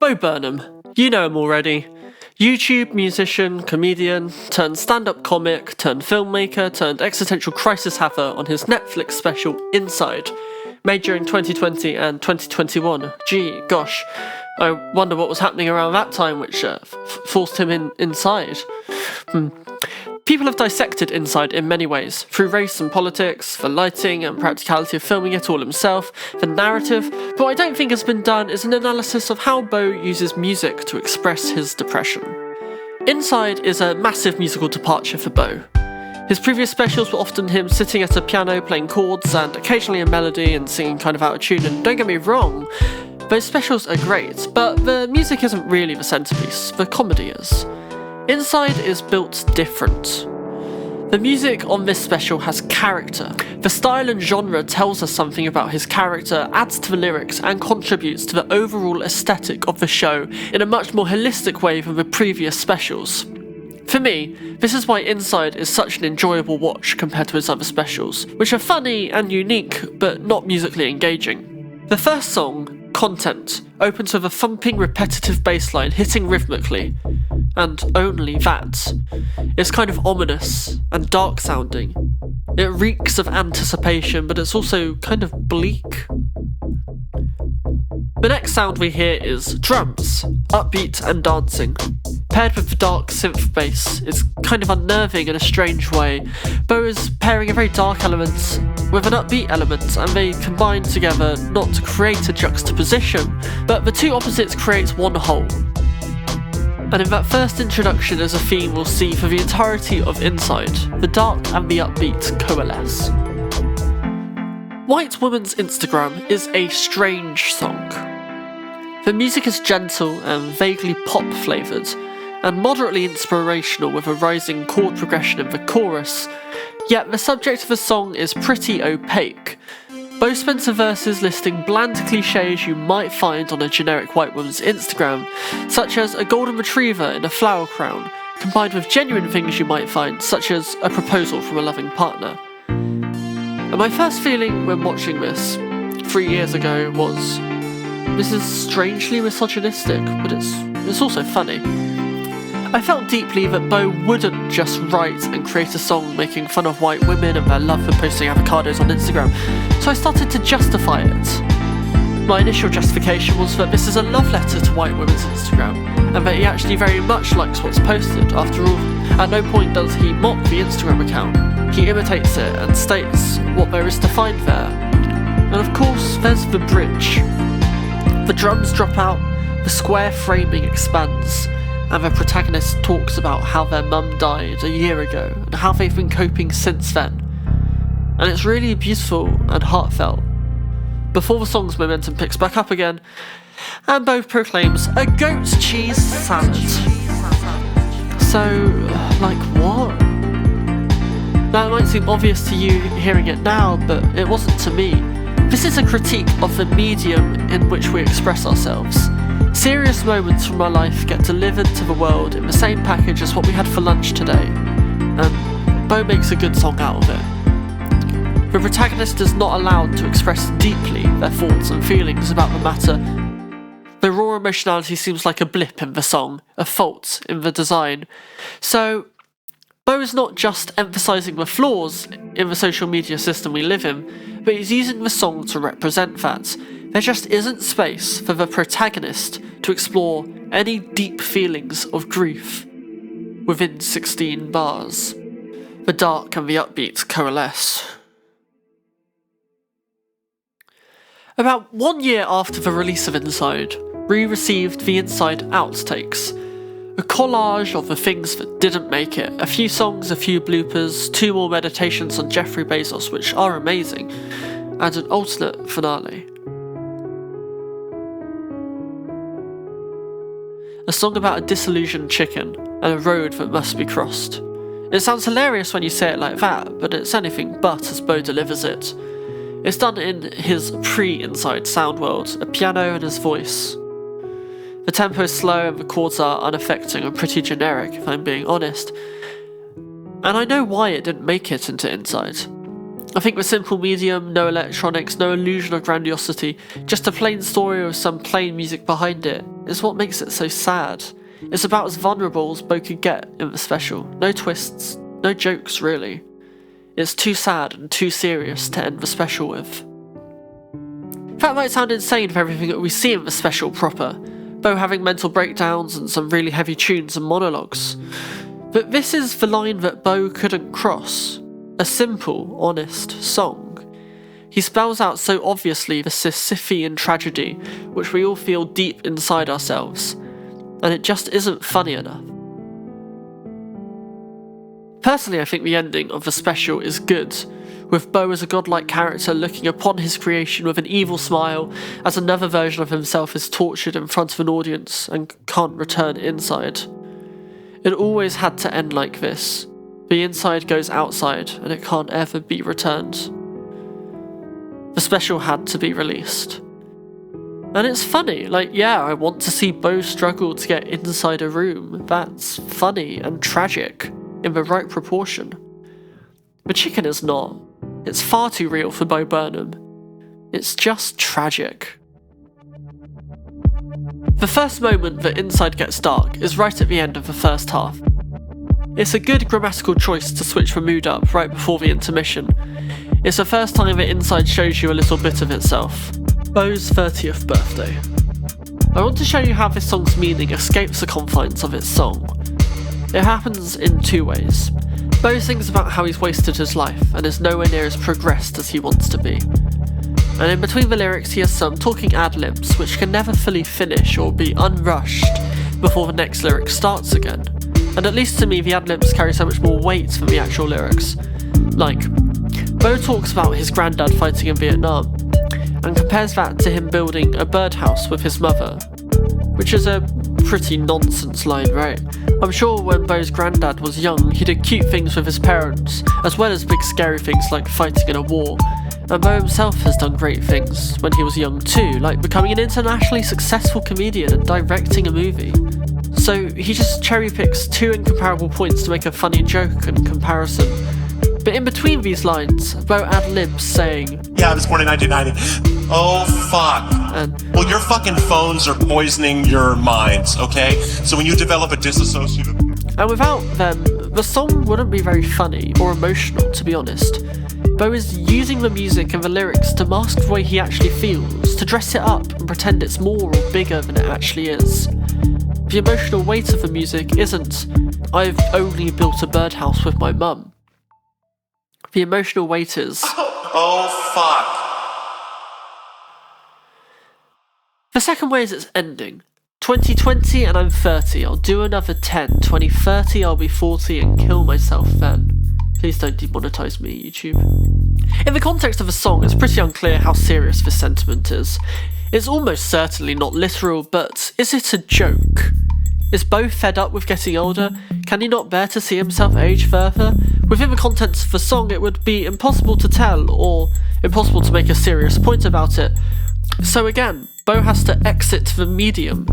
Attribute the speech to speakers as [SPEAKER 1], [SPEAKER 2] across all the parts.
[SPEAKER 1] Bo Burnham. You know him already. YouTube musician, comedian, turned stand-up comic, turned filmmaker, turned existential crisis haver on his Netflix special Inside, made during 2020 and 2021. Gee, gosh, I wonder what was happening around that time which forced him inside. People have dissected Inside in many ways, through race and politics, for lighting and practicality of filming it all himself, for narrative, but what I don't think has been done is an analysis of how Bo uses music to express his depression. Inside is a massive musical departure for Bo. His previous specials were often him sitting at a piano playing chords and occasionally a melody and singing kind of out of tune, and don't get me wrong, those specials are great, but the music isn't really the centrepiece, the comedy is. Inside is built different. The music on this special has character. The style and genre tells us something about his character, adds to the lyrics, and contributes to the overall aesthetic of the show in a much more holistic way than the previous specials. For me, this is why Inside is such an enjoyable watch compared to his other specials, which are funny and unique, but not musically engaging. The first song, Content, opens with a thumping repetitive bass line hitting rhythmically, and only that. It's kind of ominous and dark sounding. It reeks of anticipation, but it's also kind of bleak. The next sound we hear is drums, upbeat and dancing. Paired with the dark synth bass, it's kind of unnerving in a strange way. Bo is pairing a very dark element with an upbeat element, and they combine together not to create a juxtaposition, but the two opposites create one whole. And in that first introduction is a theme we'll see for the entirety of Inside. The dark and the upbeat coalesce. White Woman's Instagram is a strange song. The music is gentle and vaguely pop-flavoured, and moderately inspirational with a rising chord progression in the chorus, yet the subject of the song is pretty opaque. Bo spends the verses listing bland clichés you might find on a generic white woman's Instagram, such as a golden retriever in a flower crown, combined with genuine things you might find, such as a proposal from a loving partner. And my first feeling when watching this 3 years ago was, this is strangely misogynistic, but it's also funny. I felt deeply that Bo wouldn't just write and create a song making fun of white women and their love for posting avocados on Instagram, so I started to justify it. My initial justification was that this is a love letter to white women's Instagram, and that he actually very much likes what's posted. After all, at no point does he mock the Instagram account. He imitates it and states what there is to find there. And of course, there's the bridge. The drums drop out, the square framing expands, and the protagonist talks about how their mum died a year ago and how they've been coping since then. And it's really beautiful and heartfelt. Before the song's momentum picks back up again, and Bo proclaims a goat cheese salad. So, like what? Now it might seem obvious to you hearing it now, but it wasn't to me. This is a critique of the medium in which we express ourselves. Serious moments from our life get delivered to the world in the same package as what we had for lunch today, and Bo makes a good song out of it. The protagonist is not allowed to express deeply their thoughts and feelings about the matter. The raw emotionality seems like a blip in the song, a fault in the design. So, Bo is not just emphasising the flaws in the social media system we live in, but he's using the song to represent that. There just isn't space for the protagonist to explore any deep feelings of grief within 16 bars. The dark and the upbeat coalesce. About 1 year after the release of Inside, we received the Inside outtakes, a collage of the things that didn't make it, a few songs, a few bloopers, 2 more meditations on Jeffrey Bezos which are amazing, and an alternate finale. A song about a disillusioned chicken and a road that must be crossed. It sounds hilarious when you say it like that, but it's anything but as Bo delivers it. It's done in his pre-Inside sound world, a piano and his voice. The tempo is slow and the chords are unaffecting and pretty generic, if I'm being honest. And I know why it didn't make it into Inside. I think the simple medium, no electronics, no illusion of grandiosity, just a plain story with some plain music behind it, is what makes it so sad. It's about as vulnerable as Bo could get in the special. No twists, no jokes really. It's too sad and too serious to end the special with. That might sound insane for everything that we see in the special proper, Bo having mental breakdowns and some really heavy tunes and monologues. But this is the line that Bo couldn't cross. A simple, honest song. He spells out so obviously the Sisyphean tragedy which we all feel deep inside ourselves, and it just isn't funny enough. Personally, I think the ending of the special is good, with Bo as a godlike character looking upon his creation with an evil smile as another version of himself is tortured in front of an audience and can't return inside. It always had to end like this. The inside goes outside and it can't ever be returned. The special had to be released. And it's funny, I want to see Bo struggle to get inside a room. That's funny and tragic in the right proportion. But Chicken is not. It's far too real for Bo Burnham. It's just tragic. The first moment that Inside gets dark is right at the end of the first half. It's a good grammatical choice to switch the mood up right before the intermission. It's the first time that Inside shows you a little bit of itself. Bo's 30th birthday. I want to show you how this song's meaning escapes the confines of its song. It happens in two ways. Bo sings about how he's wasted his life and is nowhere near as progressed as he wants to be. And in between the lyrics he has some talking ad-libs which can never fully finish or be unrushed before the next lyric starts again. And at least to me the ad-libs carry so much more weight than the actual lyrics. Bo talks about his granddad fighting in Vietnam, and compares that to him building a birdhouse with his mother, which is a pretty nonsense line, right? I'm sure when Bo's granddad was young, he did cute things with his parents, as well as big scary things like fighting in a war. And Bo himself has done great things when he was young too, like becoming an internationally successful comedian and directing a movie. So he just cherry picks two incomparable points to make a funny joke and comparison. But in between these lines, Bo ad-libs saying,
[SPEAKER 2] "Yeah, I was born in 1990. Oh, fuck. Well, your fucking phones are poisoning your minds, okay? So when you develop a dissociative..."
[SPEAKER 1] And without them, the song wouldn't be very funny or emotional, to be honest. Bo is using the music and the lyrics to mask the way he actually feels, to dress it up and pretend it's more or bigger than it actually is. The emotional weight of the music isn't, "I've only built a birdhouse with my mum." The emotional weight is,
[SPEAKER 2] "Oh, fuck."
[SPEAKER 1] The second way is its ending. 2020 and I'm 30, I'll do another 10. 2030 I'll be 40 and kill myself then. Please don't demonetize me, YouTube. In the context of the song, it's pretty unclear how serious this sentiment is. It's almost certainly not literal, but is it a joke? Is Bo fed up with getting older? Can he not bear to see himself age further? Within the contents of the song, it would be impossible to tell, or impossible to make a serious point about it. So again, Bo has to exit the medium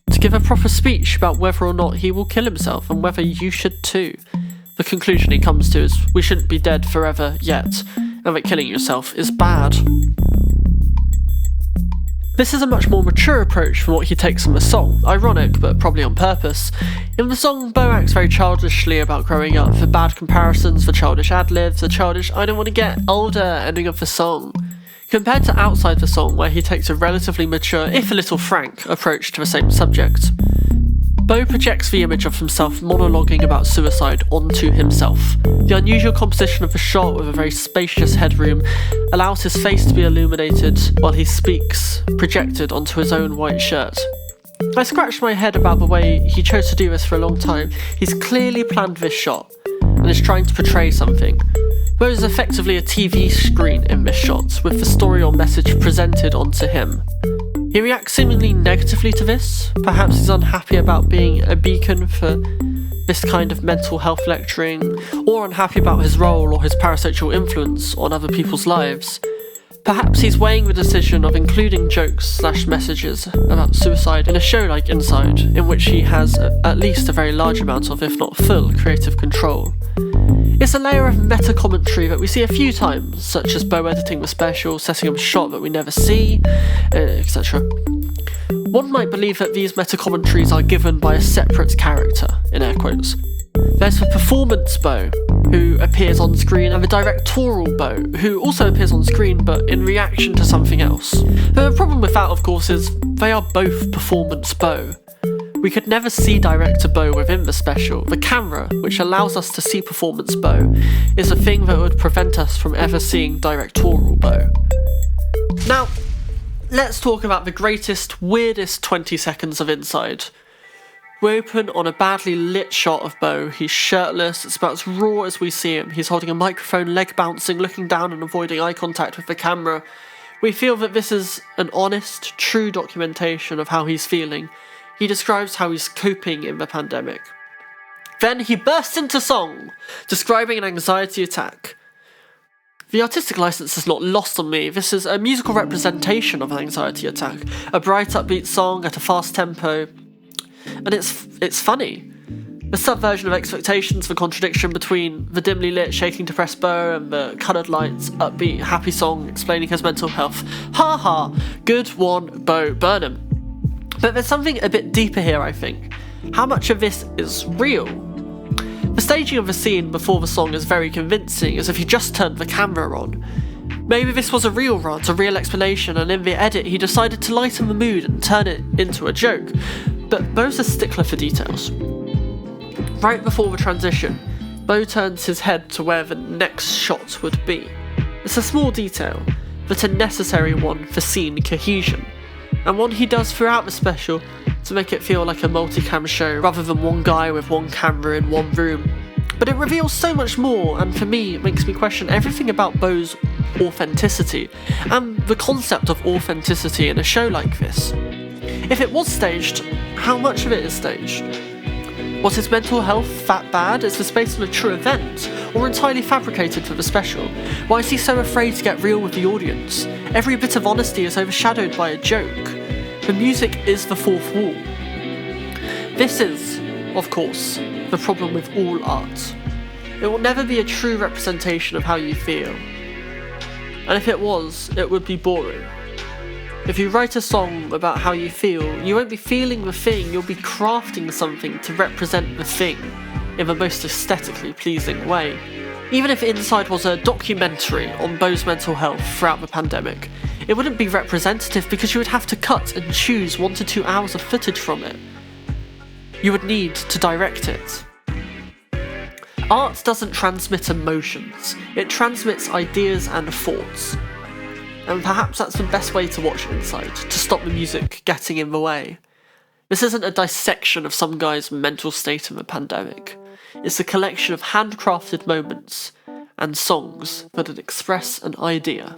[SPEAKER 1] to give a proper speech about whether or not he will kill himself, and whether you should too. The conclusion he comes to is we shouldn't be dead forever yet, and that killing yourself is bad. This is a much more mature approach from what he takes in the song, ironic but probably on purpose. In the song, Bo acts very childishly about growing up, the bad comparisons, the childish ad-libs, the childish "I don't want to get older" ending of the song. Compared to outside the song, where he takes a relatively mature, if a little frank, approach to the same subject. Bo projects the image of himself monologuing about suicide onto himself. The unusual composition of the shot with a very spacious headroom allows his face to be illuminated while he speaks, projected onto his own white shirt. I scratched my head about the way he chose to do this for a long time. He's clearly planned this shot, and is trying to portray something. Bo is effectively a TV screen in this shot, with the story or message presented onto him. He reacts seemingly negatively to this. Perhaps he's unhappy about being a beacon for this kind of mental health lecturing, or unhappy about his role or his parasocial influence on other people's lives. Perhaps he's weighing the decision of including jokes/messages about suicide in a show like Inside, in which he has at least a very large amount of, if not full, creative control. It's a layer of meta-commentary that we see a few times, such as Bo editing the special, setting up a shot that we never see, etc. One might believe that these meta-commentaries are given by a separate character, in air quotes. There's the performance Bo, who appears on screen, and the directorial Bo, who also appears on screen but in reaction to something else. The problem with that, of course, is they are both performance Bo. We could never see director Bo within the special. The camera, which allows us to see performance Bo, is a thing that would prevent us from ever seeing directorial Bo. Now, let's talk about the greatest, weirdest 20 seconds of Inside. We open on a badly lit shot of Bo. He's shirtless, it's about as raw as we see him. He's holding a microphone, leg bouncing, looking down and avoiding eye contact with the camera. We feel that this is an honest, true documentation of how he's feeling. He describes how he's coping in the pandemic. Then he bursts into song, describing an anxiety attack. The artistic license is not lost on me. This is a musical representation of an anxiety attack. A bright, upbeat song at a fast tempo. And it's funny. The subversion of expectations, the contradiction between the dimly lit, shaking depressed Bo and the coloured lights, upbeat, happy song explaining his mental health. Ha ha! Good one, Bo Burnham. But there's something a bit deeper here, I think. How much of this is real? The staging of the scene before the song is very convincing, as if he just turned the camera on. Maybe this was a real rant, a real explanation, and in the edit he decided to lighten the mood and turn it into a joke. But Bo's a stickler for details. Right before the transition, Bo turns his head to where the next shot would be. It's a small detail, but a necessary one for scene cohesion, and one he does throughout the special to make it feel like a multicam show rather than one guy with one camera in one room. But it reveals so much more, and for me it makes me question everything about Bo's authenticity, and the concept of authenticity in a show like this. If it was staged, how much of it is staged? Was his mental health that bad? Is this based on a true event, or entirely fabricated for the special? Why is he so afraid to get real with the audience? Every bit of honesty is overshadowed by a joke. The music is the fourth wall. This is, of course, the problem with all art. It will never be a true representation of how you feel. And if it was, it would be boring. If you write a song about how you feel, you won't be feeling the thing, you'll be crafting something to represent the thing in the most aesthetically pleasing way. Even if Inside was a documentary on Bo's mental health throughout the pandemic, it wouldn't be representative because you would have to cut and choose 1 to 2 hours of footage from it. You would need to direct it. Art doesn't transmit emotions, it transmits ideas and thoughts. And perhaps that's the best way to watch Inside, to stop the music getting in the way. This isn't a dissection of some guy's mental state in the pandemic. It's a collection of handcrafted moments and songs that express an idea.